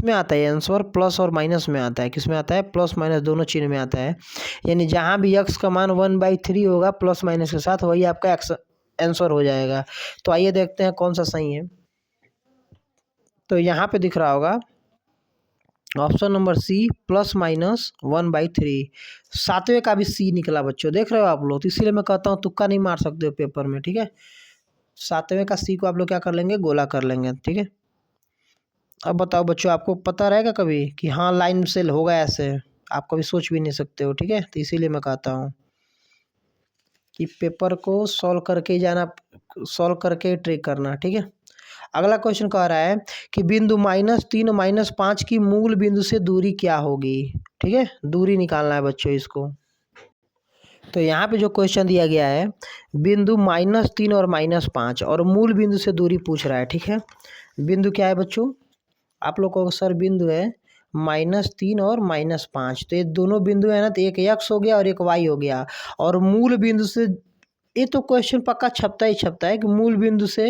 में आता है आंसर, प्लस और माइनस में आता है। किस में आता है? प्लस माइनस दोनों चिन्ह में आता है। यानी जहाँ भी x का मान 1/3 होगा प्लस माइनस के साथ, वही आपका आंसर हो जाएगा। तो आइए देखते हैं कौन सा सही है। तो यहाँ पे दिख रहा होगा option number C, plus minus 1/3। 7वें का भी सी निकला बच्चों, देख रहे हो आप लोग। तो इसीलिए मैं कहता हूँ तुक्का नहीं मार सकते हो पेपर में, ठीक है। 7वें का सी को आप लोग क्या कर लेंगे? गोला कर लेंगे, ठीक है। अब बताओ बच्चों, आपको पता रहेगा कभी कि हाँ लाइन से होगा ऐसे? आप कभी सोच भी नहीं सकते हो, ठीक है। तो इसीलिए मैं कहता हूँ कि पेपर को सॉल्व करके ही जाना, सॉल्व करके ट्रिक करना, ठीक है। अगला क्वेश्चन कह रहा है कि बिंदु -3 -5 की मूल बिंदु से दूरी क्या होगी, ठीक है। दूरी निकालना है बच्चों इसको। तो यहाँ पे जो क्वेश्चन दिया गया है, बिंदु -3 और -5 और मूल बिंदु से दूरी पूछ रहा है, ठीक है। बिंदु क्या है बच्चों? आप लोग को सर बिंदु है -3 और -5, तो ये दोनों बिंदु है ना, तो एक x हो गया और एक y हो गया। और मूल बिंदु से, ये तो क्वेश्चन पक्का छपता ही छपता है कि मूल बिंदु से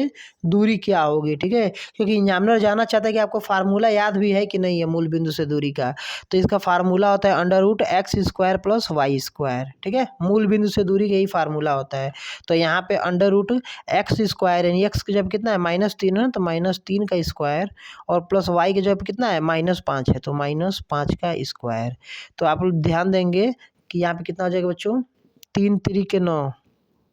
दूरी क्या होगी, ठीक है। क्योंकि एग्जामिनर जानना चाहता है कि आपको फार्मूला याद भी है कि नहीं है मूल बिंदु से दूरी का। तो इसका फार्मूला होता है √x² + y², ठीक है। मूल बिंदु से दूरी का यही फार्मूला होता है। तो यहाँ पे √x², यानी x की जब कितना है? -3 है, तो -3 का स्क्वायर, और प्लस y के जब कितना है? -5 है, तो -5 का स्क्वायर। तो आप लोग ध्यान देंगे कि यहाँ पे कितना हो जाएगा बच्चों? 3 3 के 9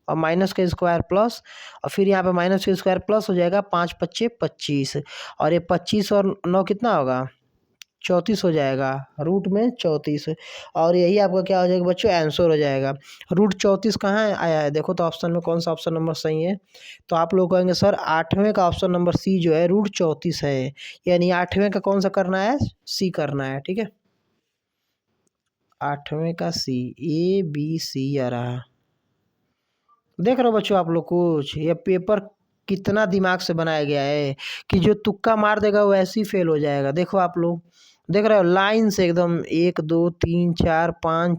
और माइनस का स्क्वायर प्लस, और फिर यहाँ पे माइनस का स्क्वायर प्लस हो जाएगा। 5 5 25, और ये 25 और 9 कितना होगा? 34 हो जाएगा, रूट में 34। और यही आपका क्या हो जाएगा बच्चों? आंसर हो जाएगा। √34 कहाँ आया है? देखो तो ऑप्शन में कौन सा ऑप्शन नंबर सही है। तो आप लोग कहेंगे सर 8वें का ऑप्शन नंबर सी जो है √34 है। यानी 8वें का कौन सा करना है? सी करना है, ठीक है। 8वें का सी, ABC आ रहा। देख रहे हो बच्चों आप लोग कुछ? ये पेपर कितना दिमाग से बनाया गया है कि जो तुक्का मार देगा वो ऐसे ही फेल हो जाएगा। देखो आप लोग, देख रहे हो लाइन से एकदम 1 2 3 4 5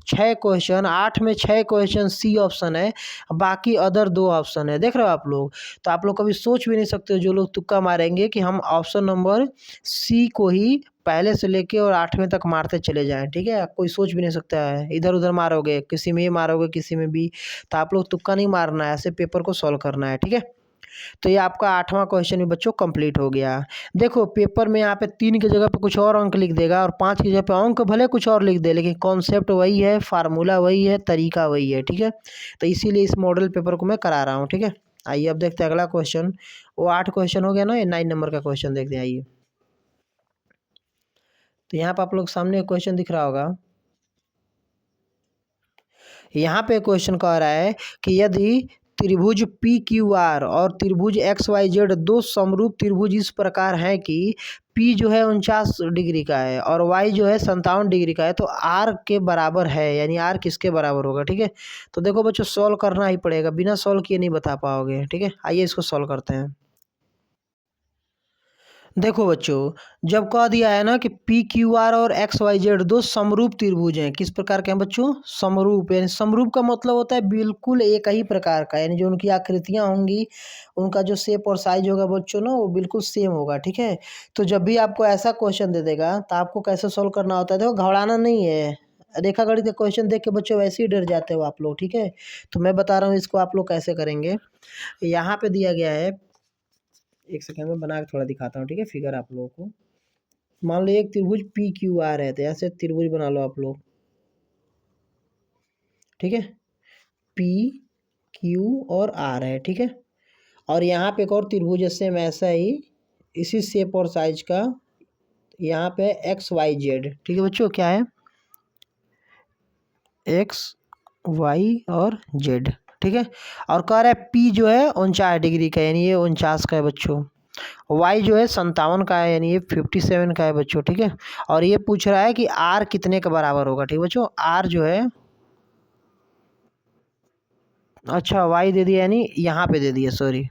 6 क्वेश्चन, 8 में 6 क्वेश्चन सी ऑप्शन है, बाकी अदर 2 ऑप्शन है। देख रहे हो आप लोग? तो आप लोग कभी सोच भी नहीं सकते जो लोग तुक्का मारेंगे कि हम ऑप्शन नंबर सी को ही पहले से लेके और 8वें तक मारते चले जाएं, ठीक है। कोई सोच भी नहीं सकता है, इधर उधर मारोगे, किसी में ये मारोगे किसी में भी। तो आप लोग तुक्का नहीं मारना है, ऐसे पेपर को सॉल्व करना है, ठीक है। तो ये आपका 8वां क्वेश्चन भी बच्चों कंप्लीट हो गया। देखो पेपर में यहाँ पे 3 की जगह पे कुछ और अंक लिख देगा, और 5 की जगह पे अंक भले कुछ और लिख दे, लेकिन कॉन्सेप्ट वही है, फार्मूला वही है, तरीका वही है, ठीक है। तो इसीलिए इस मॉडल पेपर को मैं करा रहा हूँ, ठीक है। आइए अब देखते हैं अगला क्वेश्चन। वो 8 क्वेश्चन हो गया ना, ये 9 नंबर का क्वेश्चन देखते हैं। आइए, तो यहाँ पे आप लोग सामने क्वेश्चन दिख रहा होगा। यहाँ पे क्वेश्चन कह रहा है कि यदि त्रिभुज PQR और त्रिभुज XYZ दो समरूप त्रिभुज इस प्रकार है कि P जो है 49 डिग्री का है और Y जो है 57 डिग्री का है, तो R के बराबर है, यानी R किसके बराबर होगा, ठीक है। तो देखो बच्चों सॉल्व करना ही पड़ेगा, बिना सॉल्व किए नहीं बता पाओगे, ठीक है। आइए इसको सॉल्व करते हैं। देखो बच्चों, जब कह दिया है ना कि PQR और XYZ दो समरूप त्रिभुज हैं, किस प्रकार के हैं बच्चों? समरूप। यानी समरूप का मतलब होता है बिल्कुल एक ही प्रकार का, यानी जो उनकी आकृतियां होंगी, उनका जो शेप और साइज होगा बच्चों ना, वो बिल्कुल सेम होगा, ठीक है। तो जब भी आपको ऐसा क्वेश्चन दे देगा तो आपको कैसे सोल्व करना होता है? देखो घबराना नहीं है। रेखा गणित के क्वेश्चन देख के बच्चों वैसे ही डर जाते हो आप लोग, ठीक है। तो मैं बता रहा हूँ इसको आप लोग कैसे करेंगे। यहाँ पे दिया गया है, एक सेकंड में बना के थोड़ा दिखाता हूँ, ठीक है, फिगर आप लोगों को। मान लो एक त्रिभुज PQR है, तो ऐसे त्रिभुज बना लो आप लोग, ठीक है। PQ और R है, ठीक है। और यहाँ पे एक और त्रिभुज है सेम ऐसा ही, इसी शेप और साइज का, यहाँ पे XYZ, ठीक है बच्चों। क्या है? X Y और Z, ठीक है। और कह रहा है P जो है 49 डिग्री का, यानी ये 49 का है बच्चों। Y जो है 57 का है, यानी ये 57 का है बच्चों, ठीक है। और ये पूछ रहा है कि R कितने के बराबर होगा, ठीक है बच्चों। R जो है, अच्छा Y दे दिया, यानी यहाँ पे दे दिया, सॉरी।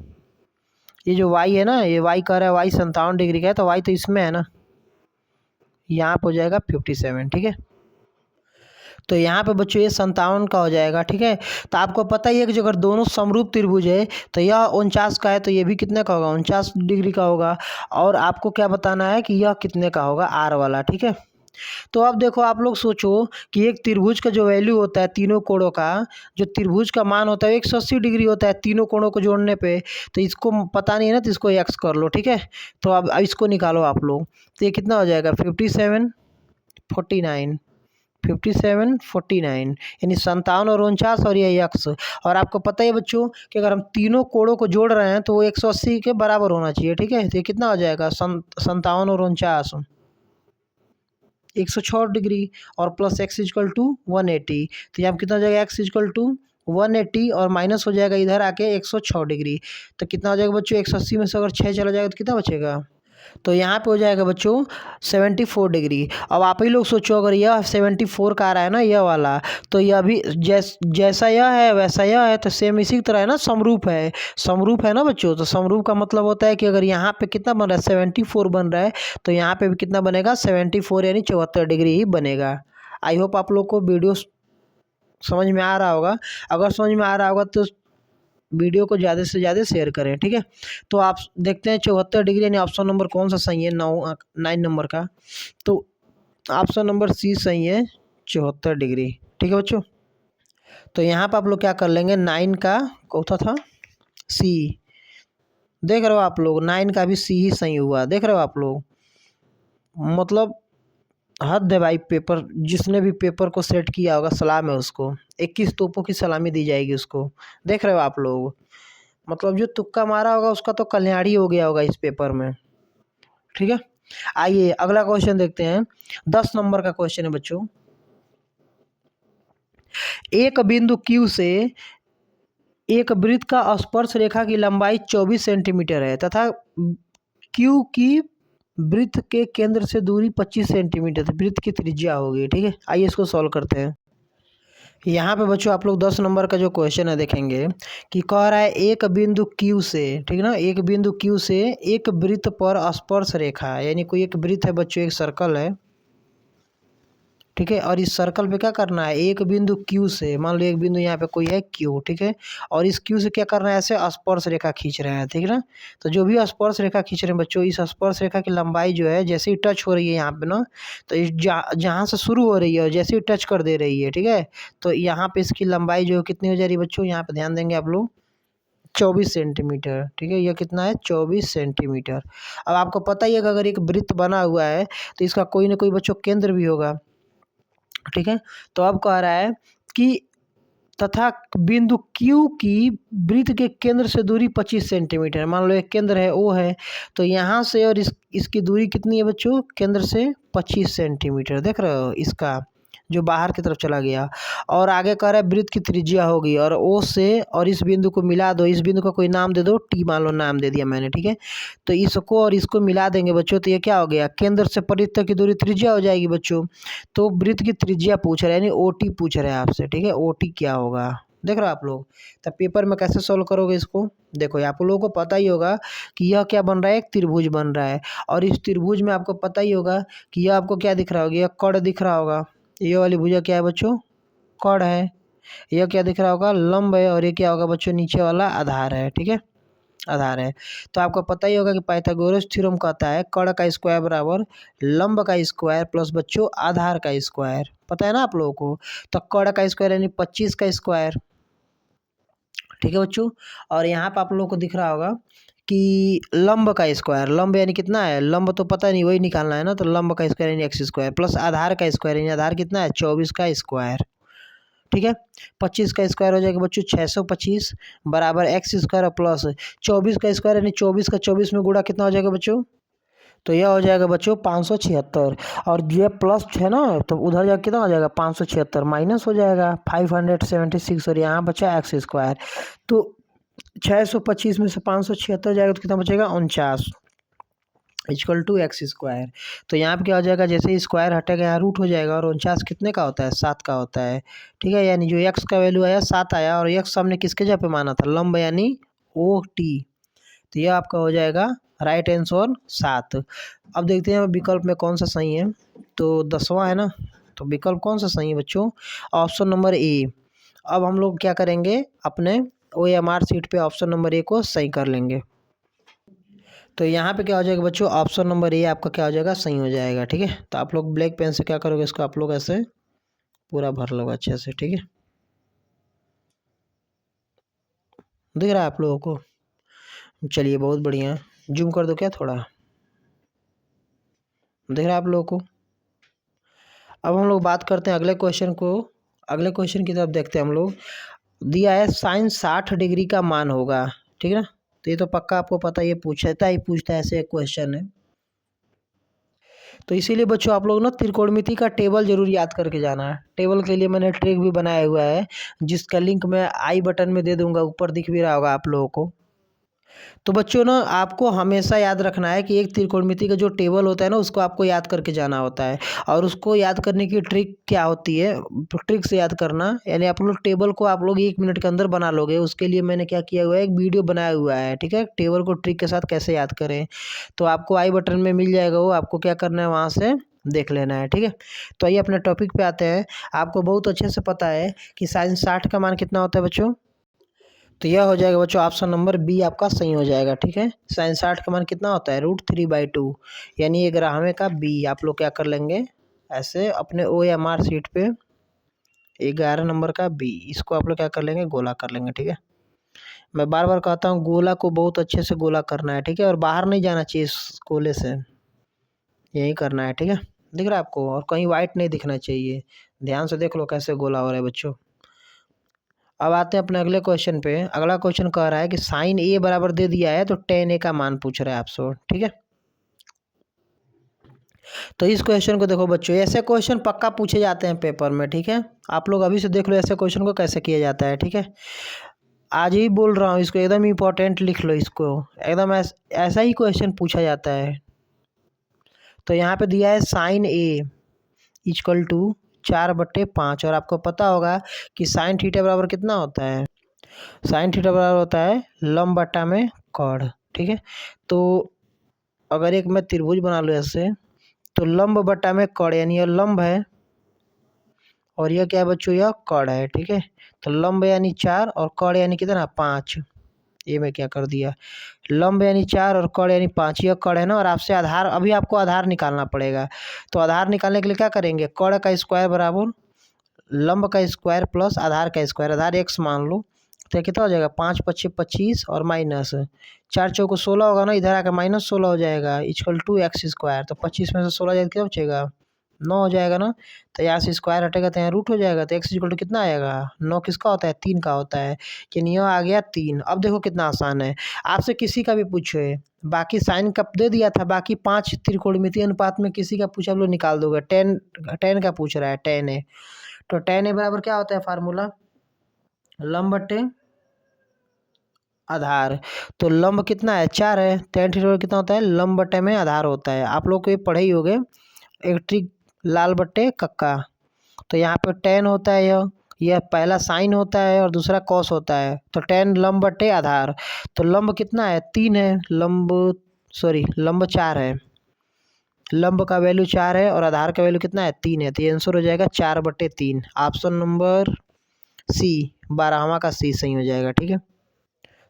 ये जो Y है ना, ये Y कह रहा है Y 57 डिग्री का है, तो Y तो इसमें है ना, यहाँ पे हो जाएगा 57, ठीक है। तो यहाँ पे बच्चों ये 57 का हो जाएगा। ठीक है, तो आपको पता ही है कि जो अगर दोनों समरूप त्रिभुज है तो यह 49 का है, तो ये भी कितने का होगा, 49 डिग्री का होगा। और आपको क्या बताना है कि यह कितने का होगा, आर वाला। ठीक है, तो अब देखो आप लोग सोचो कि एक त्रिभुज का जो वैल्यू होता है तीनों कोणों का, जो त्रिभुज का मान होता है 180 डिग्री होता है तीनों कोणों को जोड़ने पे। तो इसको पता नहीं है ना, तो इसको एक्स कर लो। ठीक है, तो अब इसको निकालो आप लोग, तो ये कितना हो जाएगा 57 49, 57 49, यानी 57 और 49 और ये एक्स। और आपको पता ही है बच्चों कि अगर हम तीनों कोणों को जोड़ रहे हैं तो वो 180 के बराबर होना चाहिए। ठीक है, तो ये कितना हो जाएगा 57 और 49 106 डिग्री, और प्लस एक्स इजकल टू 180। तो यहाँ कितना हो जाएगा एक्स इजकल टू 180 और माइनस हो जाएगा इधर आके 106 डिग्री। तो कितना हो जाएगा बच्चों, 180 में से अगर 6 चला जाएगा तो कितना बचेगा, तो यहाँ पे हो जाएगा बच्चों 74 डिग्री। अब आप ही लोग सोचो अगर यह 74 का आ रहा है ना यह वाला, तो यह भी जैसा यह है वैसा यह है, तो सेम इसी तरह है ना, समरूप है। समरूप है ना बच्चों, तो समरूप का मतलब होता है कि अगर यहाँ पे कितना बन रहा है 74 बन रहा है, तो यहाँ पे भी कितना बनेगा 74 यानी 74 डिग्री ही बनेगा। आई होप आप लोग को वीडियो समझ में आ रहा होगा। अगर समझ में आ रहा होगा तो वीडियो को ज़्यादा से ज़्यादा शेयर करें। ठीक है, तो आप देखते हैं 74 डिग्री यानी ऑप्शन नंबर कौन सा सही है, 9 नंबर का, तो ऑप्शन नंबर सी सही है 74 डिग्री। ठीक है बच्चों, तो यहाँ पर आप लोग क्या कर लेंगे, 9 का कौन था सी, देख रहे हो आप लोग 9 का भी सी ही सही हुआ, देख रहे हो आप लोग, मतलब हद है भाई। पेपर जिसने भी पेपर को सेट किया होगा सलाम है उसको, 21 तोपों की सलामी दी जाएगी उसको। देख रहे हो आप लोग, मतलब जो तुक्का मारा होगा उसका तो कल्याण ही हो गया होगा इस पेपर में। ठीक है, आइए अगला क्वेश्चन देखते हैं। 10 नंबर का क्वेश्चन है बच्चों। एक बिंदु Q से एक वृत्त का स्पर्श रेखा की लंबाई 24 सेंटीमीटर है तथा Q की वृत्त के केंद्र से दूरी 25 सेंटीमीटर, तो वृत्त की त्रिज्या होगी। ठीक है, आइए इसको सॉल्व करते हैं। यहाँ पे बच्चों आप लोग 10 नंबर का जो क्वेश्चन है देखेंगे कि कह रहा है एक बिंदु Q से, ठीक है ना, एक बिंदु Q से एक वृत्त पर स्पर्श रेखा, यानी कोई एक वृत्त है बच्चों, एक सर्कल है। ठीक है, और इस सर्कल पे क्या करना है, एक बिंदु Q से, मान लो एक बिंदु यहाँ पे कोई है Q। ठीक है, और इस Q से क्या करना है, ऐसे स्पर्श रेखा खींच रहे हैं। ठीक है ना, तो जो भी स्पर्श रेखा खींच रहे हैं बच्चों, इस स्पर्श रेखा की लंबाई जो है जैसे ही टच हो रही है यहाँ पे ना, तो इस जहाँ से शुरू हो रही है जैसे ही टच कर दे रही है, ठीक है, तो यहाँ पे इसकी लंबाई जो कितनी हो जा रही है बच्चों, यहाँ पे ध्यान देंगे आप लोग 24 सेंटीमीटर। ठीक है, यह कितना है 24 सेंटीमीटर। अब आपको पता ही है कि अगर एक वृत्त बना हुआ है तो इसका कोई ना कोई बच्चों केंद्र भी होगा। ठीक है, तो अब कह रहा है कि तथा बिंदु Q की वृत्त के केंद्र से दूरी 25 सेंटीमीटर, मान लो एक केंद्र है O है, तो यहाँ से और इसकी दूरी कितनी है बच्चों, केंद्र से 25 सेंटीमीटर, देख रहे हो इसका जो बाहर की तरफ चला गया। और आगे कह रहा है वृत्त की त्रिज्या होगी, और O से और इस बिंदु को मिला दो, इस बिंदु का कोई नाम दे दो, T मान लो, नाम दे दिया मैंने। ठीक है, तो इसको और इसको मिला देंगे बच्चों, तो ये क्या हो गया, केंद्र से परिधि तक की दूरी त्रिज्या हो जाएगी बच्चों। तो वृत्त की त्रिज्या पूछ रहा है, यानी OT पूछ रहा है आपसे। ठीक है, OT क्या होगा, देख रहे हो आप लोग। तब पेपर में कैसे सोल्व करोगे इसको, देखो आप लोगों को पता ही होगा कि यह क्या बन रहा है, एक त्रिभुज बन रहा है, और इस त्रिभुज में आपको पता ही होगा कि यह आपको क्या दिख रहा होगा, यह कर्ण दिख रहा होगा। ये वाली भुजा क्या है बच्चों, कर्ण है। यह क्या दिख रहा होगा, लंब है, और ये क्या होगा बच्चों, नीचे वाला आधार है। ठीक है, आधार है। तो आपको पता ही होगा कि पाइथागोरस थ्योरम कहता है कर्ण का स्क्वायर बराबर लंब का स्क्वायर प्लस बच्चों आधार का स्क्वायर, पता है ना आप लोगों को। तो कर्ण का स्क्वायर यानी 25 का स्क्वायर। ठीक है बच्चों, और यहाँ पर आप लोगों को दिख रहा होगा कि लंब का स्क्वायर, लंब यानी कितना है, लंब तो पता नहीं, वही निकालना है ना, तो लंब का स्क्वायर यानी एक्स स्क्वायर प्लस आधार का स्क्वायर यानी आधार कितना है 24 का स्क्वायर। ठीक है, 25 का स्क्वायर हो जाएगा बच्चों 625 बराबर एक्स स्क्वायर प्लस 24 का स्क्वायर यानी 24 का 24 में गुणा कितना हो जाएगा बच्चों, तो यह हो जाएगा बच्चों 576, और ये प्लस है ना, तो उधर जाकर कितना हो जाएगा 576 माइनस हो जाएगा 576, और यहाँ बचा एक्स स्क्वायर। तो 625 में से 576 जाएगा तो कितना बचेगा 49 इक्वल टू एक्स स्क्वायर। तो यहाँ पे क्या हो जाएगा, जैसे ही स्क्वायर हटेगा यहाँ रूट हो जाएगा, और 49 कितने का होता है 7 का होता है। ठीक है, यानी जो एक्स का वैल्यू आया 7 आया, और एक्स हमने किसके जगह पे माना था, लंब यानी OT। तो यह आपका हो जाएगा राइट आंसर 7। अब देखते हैं विकल्प में कौन सा सही है, तो 10वां है ना, तो विकल्प कौन सा सही है बच्चों? Option number A. अब हम लोग क्या करेंगे, अपने OMR शीट पे ऑप्शन नंबर ए को सही कर लेंगे। तो यहाँ पे क्या हो जाएगा बच्चों, ऑप्शन नंबर ए आपका क्या हो जाएगा, सही हो जाएगा। ठीक है, तो आप लोग ब्लैक पेन से क्या करोगे, इसको आप लोग ऐसे पूरा भर लो अच्छे से। ठीक है, दिख रहा है आप लोगों को? चलिए बहुत बढ़िया, जूम कर दो क्या थोड़ा, दिख रहा है आप लोगों को? अब हम लोग बात करते हैं अगले क्वेश्चन को। अगले क्वेश्चन की तरफ देखते हैं हम लोग। दिया है साइन 60 डिग्री का मान होगा। ठीक है ना, तो ये तो पक्का आपको पता, ये पूछता है ऐसे एक क्वेश्चन है। तो इसीलिए बच्चों आप लोग ना त्रिकोणमिति का टेबल जरूर याद करके जाना है। टेबल के लिए मैंने ट्रिक भी बनाया हुआ है, जिसका लिंक मैं आई बटन में दे दूंगा, ऊपर दिख भी रहा होगा आप लोगों को। तो बच्चों ना आपको हमेशा याद रखना है कि एक त्रिकोणमिति का जो टेबल होता है ना, उसको आपको याद करके जाना होता है। और उसको याद करने की ट्रिक क्या होती है, ट्रिक से याद करना, यानी आप लोग टेबल को आप लोग 1 मिनट के अंदर बना लोगे। उसके लिए मैंने क्या किया हुआ है, एक वीडियो बनाया हुआ है। ठीक है, टेबल को ट्रिक के साथ कैसे याद करें, तो आपको आई बटन में मिल जाएगा, वो आपको क्या करना है वहाँ से देख लेना है। ठीक है, तो आइए अपने टॉपिक पे आते हैं। आपको बहुत अच्छे से पता है कि साइन 60 का मान कितना होता है बच्चों, तो यह हो जाएगा बच्चों ऑप्शन नंबर बी आपका सही हो जाएगा। ठीक है, साइन 60 का मान कितना होता है, √3/2, यानी ये 11वें का बी। आप लोग क्या कर लेंगे, ऐसे अपने OMR शीट पे 11 नंबर का बी, इसको आप लोग क्या कर लेंगे, गोला कर लेंगे। ठीक है, मैं बार बार कहता हूँ गोला को बहुत अच्छे से गोला करना है। ठीक है, और बाहर नहीं जाना चाहिए इस गोले से, यही करना है। ठीक है, दिख रहा है आपको? और कहीं वाइट नहीं दिखना चाहिए, ध्यान से देख लो कैसे गोला हो रहा है बच्चों। अब आते हैं अपने अगले क्वेश्चन पे। अगला क्वेश्चन कह रहा है कि साइन ए बराबर दे दिया है, तो टेन ए का मान पूछ रहा है आपसे। ठीक है, तो इस क्वेश्चन को देखो बच्चों, ऐसे क्वेश्चन पक्का पूछे जाते हैं पेपर में। ठीक है, आप लोग अभी से देख लो ऐसे क्वेश्चन को कैसे किया जाता है। ठीक है, आज ही बोल रहा हूँ, इसको एकदम इम्पोर्टेंट लिख लो, इसको एकदम ऐसा ही क्वेश्चन पूछा जाता है। तो यहाँ पे दिया है साइन ए इक्वल टू 4/5, और आपको पता होगा कि साइन थीटा बराबर कितना होता है, साइन थीटा बराबर होता है लंब बटा में कॉड। ठीक है, तो अगर एक मैं त्रिभुज बना लूँ ऐसे, तो लंब बटा में कॉड, यानी यह लंब है और यह क्या है बच्चों, यह कॉड है। ठीक है, तो लंब यानी 4 और कॉड यानी कितना 5। ये मैं क्या कर दिया, लंब यानी 4 और कॉड यानी 5, यह कॉड है ना। और आपसे आधार, अभी आपको आधार निकालना पड़ेगा। तो आधार निकालने के लिए क्या करेंगे, कॉड का स्क्वायर बराबर लंब का स्क्वायर प्लस आधार का स्क्वायर, आधार x मान लो, तो कितना हो जाएगा, 5×5 = 25 और माइनस 4×4 = 16 होगा ना, इधर आकर -16 हो जाएगा, इक्वल टू x²। तो 25 में से 16 जाएगा, क्या बचेगा, 9 हो जाएगा ना। तो यहाँ से स्क्वायर हटेगा तो यहाँ रूट हो जाएगा, तो x = कितना आएगा, 9 किसका होता है, 3 का होता है, यानी यह आ गया 3। अब देखो कितना आसान है, आपसे किसी का भी पूछे, बाकी साइन का दे दिया था, बाकी 5 त्रिकोणमितीय अनुपात में किसी का पूछा, आप लोग निकाल दोगे। टेन का पूछ रहा है, टेन ए, तो टेन ए बराबर क्या होता है फार्मूला, लंब बटे आधार। तो लंब कितना है, 4 है, टेन थीटा कितना होता है, लंब बटे में आधार होता है। आप लोग को ये पढ़े ही होगे, एक ट्रिक लाल बट्टे कक्का। तो यहाँ पे टेन होता है, यह पहला साइन होता है और दूसरा कॉस होता है। तो टेन लंब बटे आधार, तो लंब कितना है, 3 है, लंब 4 है, लंब का वैल्यू 4 है और आधार का वैल्यू कितना है, 3 है। तो ये आंसर हो जाएगा 4/3, ऑप्शन नंबर सी, 12वां का सी सही हो जाएगा। ठीक है,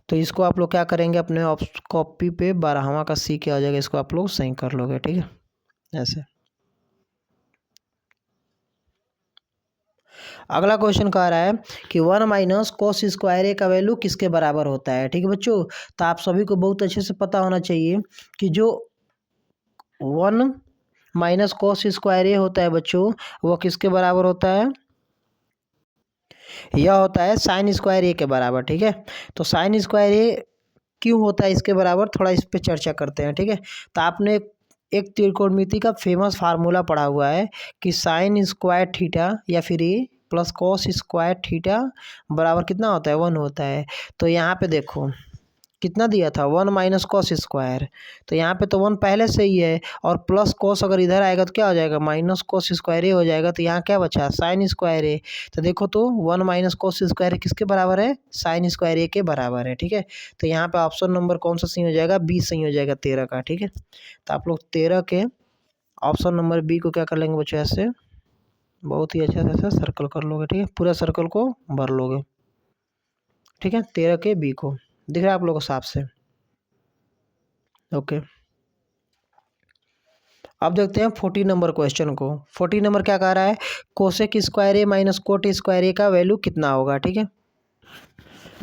तो इसको आप लोग क्या करेंगे, अपने कॉपी पे 12वां का सी क्या हो जाएगा, इसको आप लोग सही कर लोगे। ठीक है, ऐसे। अगला क्वेश्चन कह रहा है कि 1 - cos² का वैल्यू किसके बराबर होता है। ठीक है बच्चों, तो आप सभी को बहुत अच्छे से पता होना चाहिए कि जो 1 - cos² होता है बच्चों, वो किसके बराबर होता है, यह होता है sin² के बराबर। ठीक है, तो sin² क्यों होता है इसके बराबर, थोड़ा इस पे चर्चा करते हैं। ठीक है, तो आपने एक त्रिकोणमिति का फेमस फार्मूला पढ़ा हुआ है कि sin² या फिर ए प्लस cos² बराबर कितना होता है, 1 होता है। तो यहाँ पे देखो कितना दिया था, 1 - cos², तो यहाँ पे तो 1 पहले से ही है, और प्लस cos अगर इधर आएगा तो क्या हो जाएगा, -cos² हो जाएगा। तो यहाँ क्या बचा, sin²। तो देखो तो 1 - cos² किसके बराबर है, sin² के बराबर है। ठीक है, तो यहाँ पे ऑप्शन नंबर कौन सा सही हो जाएगा, बी सही हो जाएगा, 13 का। ठीक है, तो आप लोग 13 के ऑप्शन नंबर बी को क्या कर लेंगे बच्चों, ऐसे बहुत ही अच्छे से ऐसे सर्कल कर लोगे, ठीक है, पूरा सर्कल को भर लोगे, ठीक है, 13 के बी को दिख रहा है आप लोगों को साफ से। ओके, अब देखते हैं 14 नंबर क्वेश्चन को। 14 नंबर क्या कह रहा है, कोसेक स्क्वायर ए माइनस कोट स्क्वायर ए का वैल्यू कितना होगा, ठीक है।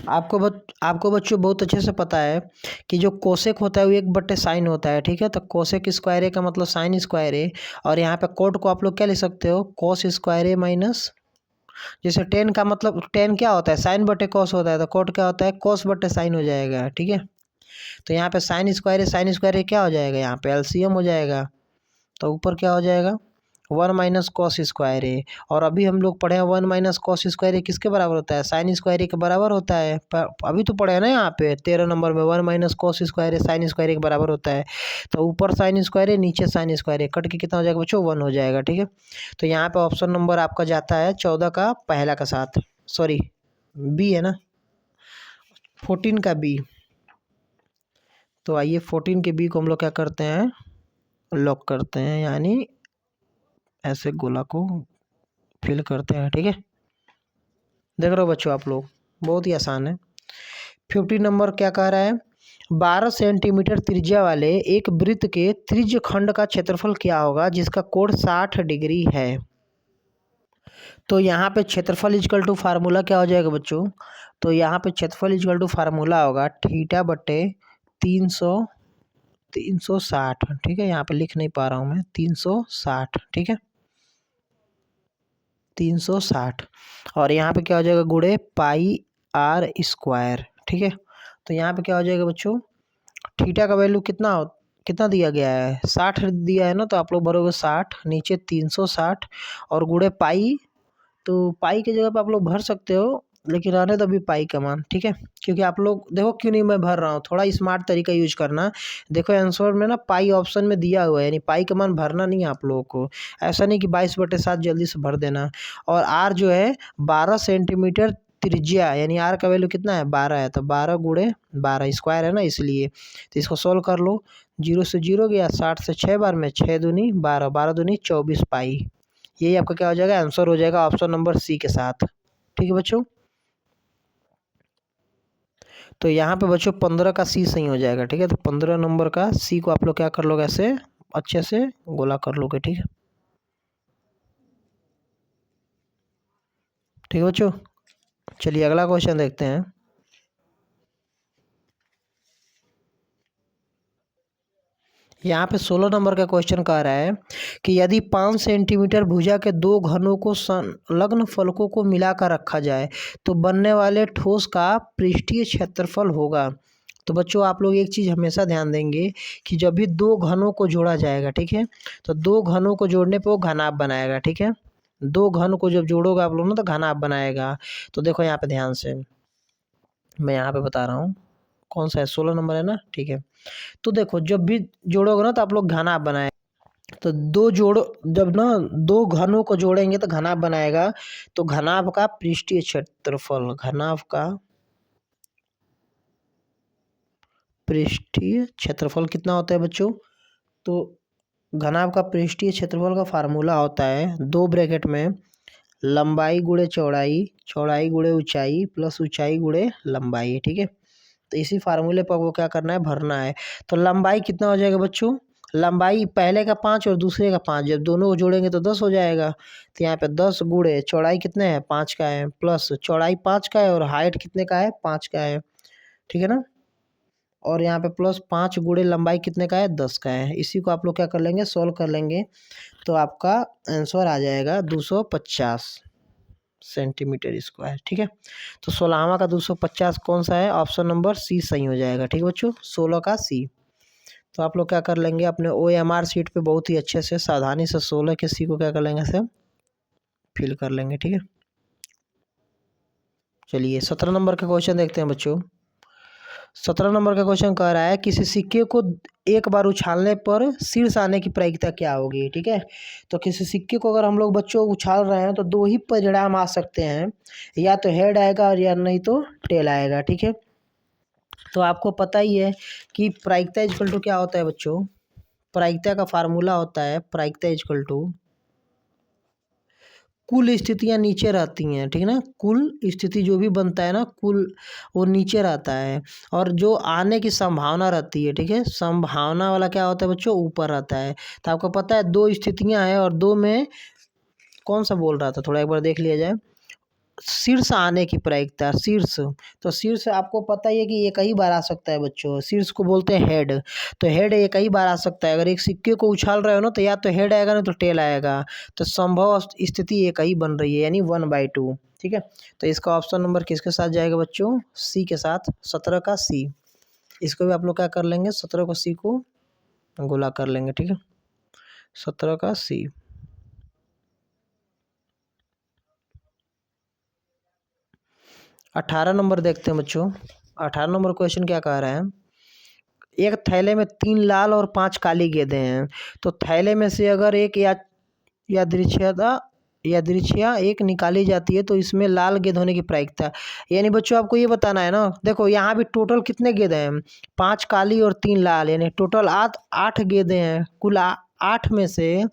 आपको बच्चों बहुत अच्छे से पता है कि जो कोसेक होता है वो 1/sin होता है, ठीक है। तो कोसेक स्क्वायर ए का मतलब साइन स्क्वायर ए, और यहाँ पे कोट को आप लोग क्या लिख सकते हो, कोस स्क्वायर ए माइनस, जैसे टेन का मतलब टेन क्या होता है, साइन बटे कॉस होता है, तो कोट क्या होता है, कॉस बटे साइन हो जाएगा, ठीक है। तो यहाँ पे साइन स्क्वायर ए क्या हो जाएगा, यहाँ पे एलसीएम हो जाएगा, तो ऊपर क्या हो जाएगा, 1 - cos² और अभी हम लोग पढ़े हैं 1 - cos² किसके बराबर होता है, साइन स्क्वायर ए के बराबर होता है। अभी तो पढ़े हैं ना यहाँ पे 13 नंबर में 1 - cos² साइन स्क्वायर ए के बराबर होता है। तो ऊपर साइन स्क्वायर ए, नीचे साइन स्क्वायर ए, कट के कितना हो जाएगा बच्चों, 1 हो जाएगा, ठीक है। तो यहाँ पे ऑप्शन नंबर आपका जाता है 14 का पहला का साथ, सॉरी बी है ना, 14 का बी। तो आइए 14 के बी को हम लोग क्या करते हैं, लॉक करते हैं, यानी ऐसे गोला को फिल करते हैं, ठीक है। देख रहे हो बच्चों आप लोग, बहुत ही आसान है। 15 नंबर क्या कह रहा है, 12 सेंटीमीटर त्रिज्या वाले एक वृत्त के त्रिज्य खंड का क्षेत्रफल क्या होगा जिसका कोण 60 डिग्री है। तो यहाँ पे क्षेत्रफल इजकल टू फार्मूला क्या हो जाएगा बच्चों, तो यहाँ पे क्षेत्रफल इजकल टू फार्मूला होगा थीटा बटे 360, ठीक है। यहाँ पे लिख नहीं पा रहा हूँ मैं, 360, ठीक है, 360, और यहाँ पे क्या हो जाएगा, गुणे πr², ठीक है। तो यहाँ पे क्या हो जाएगा बच्चों, थीटा का वैल्यू कितना दिया गया है, 60 दिया है ना, तो आप लोग भरोगे 60, नीचे 360 और गुणे पाई, तो पाई की जगह पे आप लोग भर सकते हो, लेकिन रहने दो अभी पाई का मान, ठीक है। क्योंकि आप लोग देखो क्यों नहीं मैं भर रहा हूँ, थोड़ा स्मार्ट तरीका यूज करना। देखो आंसर में ना पाई ऑप्शन में दिया हुआ है, यानी पाई का मान भरना नहीं है आप लोगों को, ऐसा नहीं कि 22/7 जल्दी से भर देना। और आर जो है 12 सेंटीमीटर त्रिज्या, यानी आर का वैल्यू कितना है, 12 है, तो 12 गुणे 12 स्क्वायर है ना, इसलिए। तो इसको सोल्व कर लो, 0 से 0 गया, 60 से 6 बार में, 6 दूनी 12, 12 दूनी 24 पाई। यही आपका क्या हो जाएगा, आंसर हो जाएगा ऑप्शन नंबर सी के साथ, ठीक है बच्चों। तो यहाँ पे बच्चों 15 का सी सही हो जाएगा, ठीक है। तो 15 नंबर का सी को आप लोग क्या कर लोगे, ऐसे अच्छे से गोला कर लोगे, ठीक है, ठीक है बच्चों। चलिए अगला क्वेश्चन देखते हैं। यहाँ पे 16 नंबर का क्वेश्चन कह रहा है कि यदि 5 सेंटीमीटर भुजा के दो घनों को संलग्न फलकों को मिलाकर रखा जाए तो बनने वाले ठोस का पृष्ठीय क्षेत्रफल होगा। तो बच्चों आप लोग एक चीज़ हमेशा ध्यान देंगे कि जब भी दो घनों को जोड़ा जाएगा, ठीक है, तो दो घनों को जोड़ने पे वो घनाभ बनाएगा, ठीक है। दो घन को जब जोड़ोगे आप लोग ना तो घनाभ बनाएगा। तो देखो यहाँ पे ध्यान से मैं यहाँ पे बता रहा हूँ, कौन सा है, 16 नंबर है ना, ठीक है। तो देखो जब भी जोड़ोगे ना तो आप लोग घनाभ बनाए, तो दो जोड़ो, जब ना दो घनों को जोड़ेंगे तो घनाभ बनाएगा। तो घनाभ का पृष्ठीय क्षेत्रफल, घनाभ का पृष्ठीय क्षेत्रफल कितना होता है बच्चों, तो घनाभ का पृष्ठीय क्षेत्रफल का फार्मूला होता है 2 ब्रैकेट में लंबाई गुणे चौड़ाई, चौड़ाई गुणे ऊंचाई प्लस ऊंचाई गुणे लंबाई, ठीक है। तो इसी फार्मूले पर वो क्या करना है, भरना है। तो लंबाई कितना हो जाएगा बच्चों, लंबाई पहले का 5 और दूसरे का 5, जब दोनों को जोड़ेंगे तो 10 हो जाएगा। तो यहाँ पे 10 गुणे चौड़ाई कितने हैं, 5 का है, प्लस चौड़ाई 5 का है और हाइट कितने का है, 5 का है, ठीक है ना। और यहाँ पे प्लस 5 गुणे लंबाई कितने का है, 10 का है। इसी को आप लोग क्या कर लेंगे, सोल्व कर लेंगे, तो आपका आंसर आ जाएगा 250 सेंटीमीटर स्क्वायर, ठीक है। तो 16वां का 250 कौन सा है, ऑप्शन नंबर सी सही हो जाएगा, ठीक है बच्चों, 16 का सी। तो आप लोग क्या कर लेंगे, अपने OMR शीट पे बहुत ही अच्छे से सावधानी से 16 के सी को क्या कर लेंगे, सब फिल कर लेंगे, ठीक है। चलिए 17 नंबर का क्वेश्चन देखते हैं बच्चों। 17 नंबर का क्वेश्चन कह रहा है किसी सिक्के को एक बार उछालने पर शीर्ष आने की प्रायिकता क्या होगी, ठीक है। तो किसी सिक्के को अगर हम लोग बच्चों उछाल रहे हैं तो दो ही परिणाम आ सकते हैं, या तो हेड आएगा और या नहीं तो टेल आएगा, ठीक है। तो आपको पता ही है कि प्रायिकता इक्वल टू क्या होता है बच्चों, प्रायिकता का फार्मूला होता है प्रायिकता इक्वल टू कुल स्थितियाँ नीचे रहती हैं, ठीक है ना। कुल स्थिति जो भी बनता है ना, कुल वो नीचे रहता है, और जो आने की संभावना रहती है, ठीक है, संभावना वाला क्या होता है बच्चों, ऊपर रहता है। तो आपको पता है दो स्थितियाँ हैं और दो में कौन सा बोल रहा था, थोड़ा एक बार देख लिया जाए। शीर्ष आने की प्रायिकता, शीर्ष, तो शीर्ष आपको पता ही है कि एक ही बार आ सकता है बच्चों, शीर्ष को बोलते हैं हेड। तो हेड एक ही बार आ सकता है, अगर एक सिक्के को उछाल रहे हो ना तो या तो हेड आएगा ना तो टेल आएगा। तो संभव स्थिति एक ही बन रही है, यानी 1/2, ठीक है। तो इसका ऑप्शन नंबर किसके साथ जाएगा बच्चों, सी के साथ, 17 का सी। इसको भी आप लोग क्या कर लेंगे, 17 को सी को गोला कर लेंगे, ठीक है, 17 का सी। 18 नंबर देखते हैं बच्चों। 18 नंबर क्वेश्चन क्या कह रहा है, एक थैले में 3 लाल और 5 काली गेंदें हैं। तो थैले में से अगर एक यादृच्छिया एक निकाली जाती है तो इसमें लाल गेंद होने की प्रायिकता। यानी बच्चों आपको ये बताना है ना, देखो यहाँ भी टोटल कितने गेंदें हैं, 5 काली और 3 लाल, यानी टोटल 8 गेंदें हैं। कुल 8 में से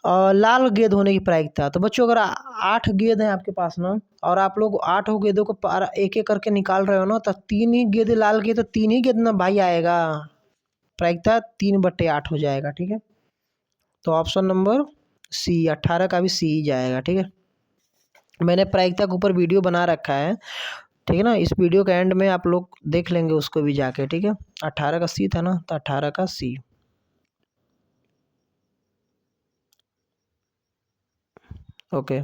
लाल गेंद होने की प्रायिकता। तो बच्चों अगर 8 गेंद है आपके पास ना, और आप लोग 8 गेंदों को एक एक करके निकाल रहे हो ना, तो 3 ही गेंद लाल की, तो 3 ही गेंद ना भाई आएगा, प्रायिकता 3/8 हो जाएगा, ठीक है। तो ऑप्शन नंबर सी, 18 का भी सी ही जाएगा, ठीक है। मैंने प्रायिकता के ऊपर वीडियो बना रखा है, ठीक है ना, इस वीडियो के एंड में आप लोग देख लेंगे उसको भी जाके, ठीक है। 18 का सी था ना, तो 18 का सी। ओके,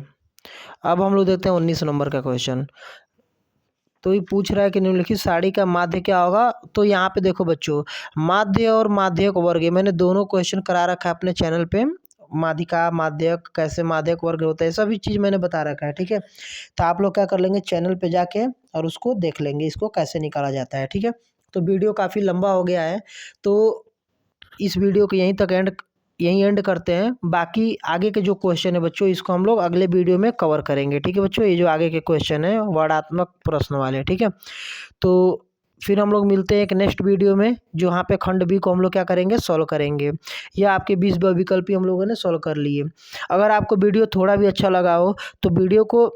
अब हम लोग देखते हैं 19 नंबर का क्वेश्चन। तो ये पूछ रहा है कि निम्नलिखित साड़ी का माध्य क्या होगा। तो यहाँ पे देखो बच्चों, माध्य और माध्यक वर्ग, मैंने दोनों क्वेश्चन करा रखा है अपने चैनल पे। माध्यिका, माध्यक, कैसे माध्यक वर्ग होता है, सभी चीज़ मैंने बता रखा है, ठीक है। तो आप लोग क्या कर लेंगे, चैनल पे जाके और उसको देख लेंगे, इसको कैसे निकाला जाता है, ठीक है। तो वीडियो काफ़ी लंबा हो गया है, तो इस वीडियो को यहीं एंड करते हैं। बाकी आगे के जो क्वेश्चन है बच्चों, इसको हम लोग अगले वीडियो में कवर करेंगे, ठीक है बच्चों। ये जो आगे के क्वेश्चन है वर्णात्मक प्रश्न वाले, ठीक है। तो फिर हम लोग मिलते हैं एक नेक्स्ट वीडियो में, जो यहाँ पे खंड बी को हम लोग क्या करेंगे, सॉल्व करेंगे। या आपके 20 विकल्प हम लोगों ने सॉल्व कर लिए। अगर आपको वीडियो थोड़ा भी अच्छा लगा हो तो वीडियो को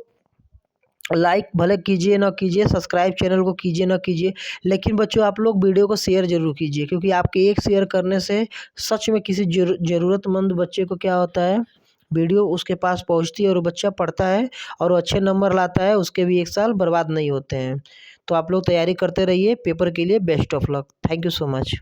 लाइक भले कीजिए ना कीजिए, सब्सक्राइब चैनल को कीजिए ना कीजिए, लेकिन बच्चों आप लोग वीडियो को शेयर ज़रूर कीजिए, क्योंकि आपके एक शेयर करने से सच में किसी ज़रूरतमंद बच्चे को क्या होता है, वीडियो उसके पास पहुंचती है और वो बच्चा पढ़ता है और वो अच्छे नंबर लाता है, उसके भी 1 साल बर्बाद नहीं होते हैं। तो आप लोग तैयारी करते रहिए पेपर के लिए। Best of luck. Thank you so much.